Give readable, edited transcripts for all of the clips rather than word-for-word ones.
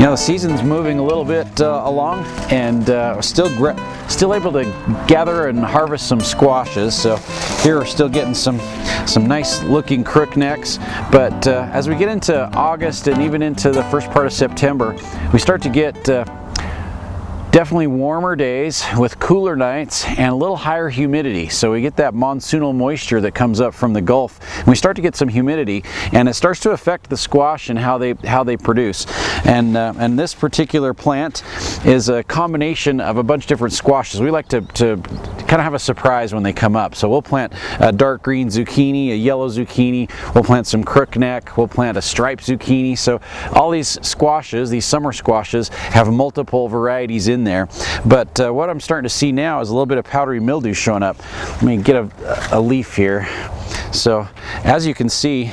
Now the season's moving a little bit along, and still able to gather and harvest some squashes. So here we're still getting some nice looking crooknecks. But as we get into August and even into the first part of September, we start to get definitely warmer days with cooler nights and a little higher humidity. So we get that monsoonal moisture that comes up from the Gulf. And we start to get some humidity, and it starts to affect the squash and how they produce. And this particular plant is a combination of a bunch of different squashes. We like to kind of have a surprise when they come up. So we'll plant a dark green zucchini, a yellow zucchini, we'll plant some crookneck, we'll plant a striped zucchini. So all these squashes, these summer squashes, have multiple varieties in there. But what I'm starting to see now is a little bit of powdery mildew showing up. Let me get a leaf here. So as you can see,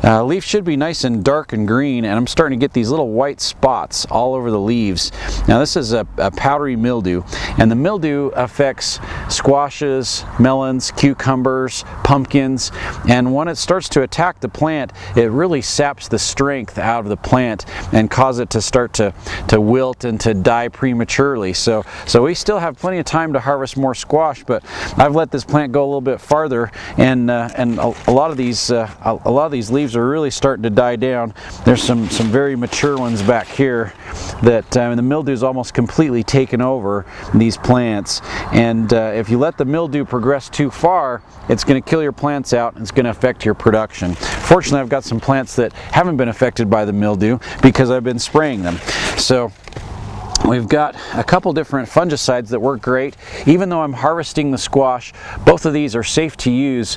leaf should be nice and dark and green, and I'm starting to get these little white spots all over the leaves. Now this is a powdery mildew, and the mildew affects squashes, melons, cucumbers, pumpkins, and when it starts to attack the plant, it really saps the strength out of the plant and cause it to start to wilt and to die prematurely. So we still have plenty of time to harvest more squash, but I've let this plant go a little bit farther, and a lot of these leaves are really starting to die down. There's some very mature ones back here that the mildew is almost completely taken over these plants, and if you let the mildew progress too far, it's going to kill your plants out and it's going to affect your production. Fortunately, I've got some plants that haven't been affected by the mildew because I've been spraying them. So we've got a couple different fungicides that work great. Even though I'm harvesting the squash, both of these are safe to use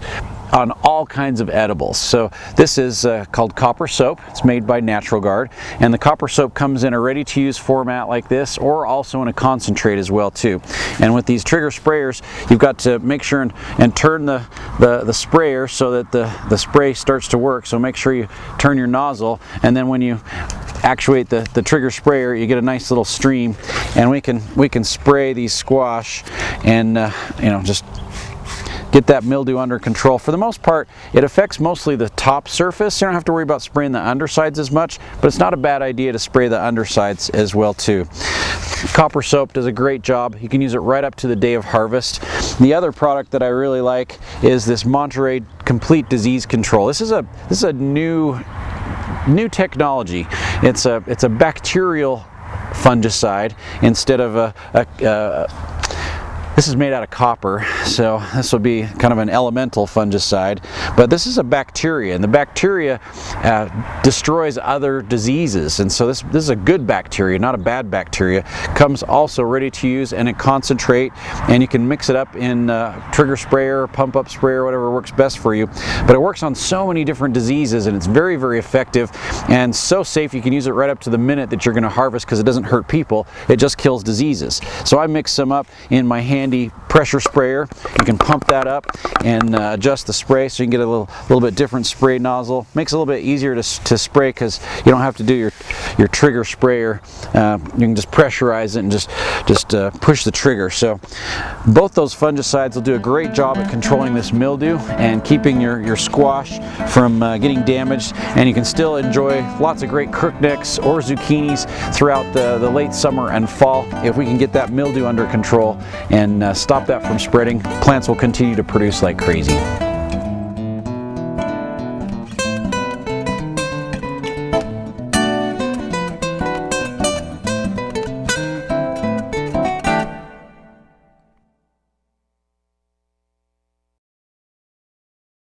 on all kinds of edibles. So this is called copper soap. It's made by Natural Guard, and the copper soap comes in a ready-to-use format like this, or also in a concentrate as well too. And with these trigger sprayers, you've got to make sure and turn the sprayer so that the spray starts to work. So make sure you turn your nozzle, and then when you actuate the trigger sprayer, you get a nice little stream, and we can spray these squash and just get that mildew under control. For the most part, it affects mostly the top surface. You don't have to worry about spraying the undersides as much, but it's not a bad idea to spray the undersides as well too. Copper soap does a great job. You can use it right up to the day of harvest. The other product that I really like is this Monterey Complete Disease Control. This is a new technology. It's a bacterial fungicide instead of this is made out of copper, so this will be kind of an elemental fungicide, but this is a bacteria, and the bacteria destroys other diseases, and so this is a good bacteria, not a bad bacteria. Comes also ready to use and in concentrate, and you can mix it up in trigger sprayer, pump up sprayer, whatever works best for you. But it works on so many different diseases, and it's very, very effective and so safe. You can use it right up to the minute that you're going to harvest because it doesn't hurt people, it just kills diseases. So I mix some up in my handy pressure sprayer. You can pump that up and adjust the spray so you can get a little bit different spray nozzle. Makes it a little bit easier to spray because you don't have to do your trigger sprayer. You can just pressurize it and just push the trigger. So both those fungicides will do a great job at controlling this mildew and keeping your squash from getting damaged, and you can still enjoy lots of great crooknecks or zucchinis throughout the late summer and fall. If we can get that mildew under control and stop that from spreading, plants will continue to produce like crazy.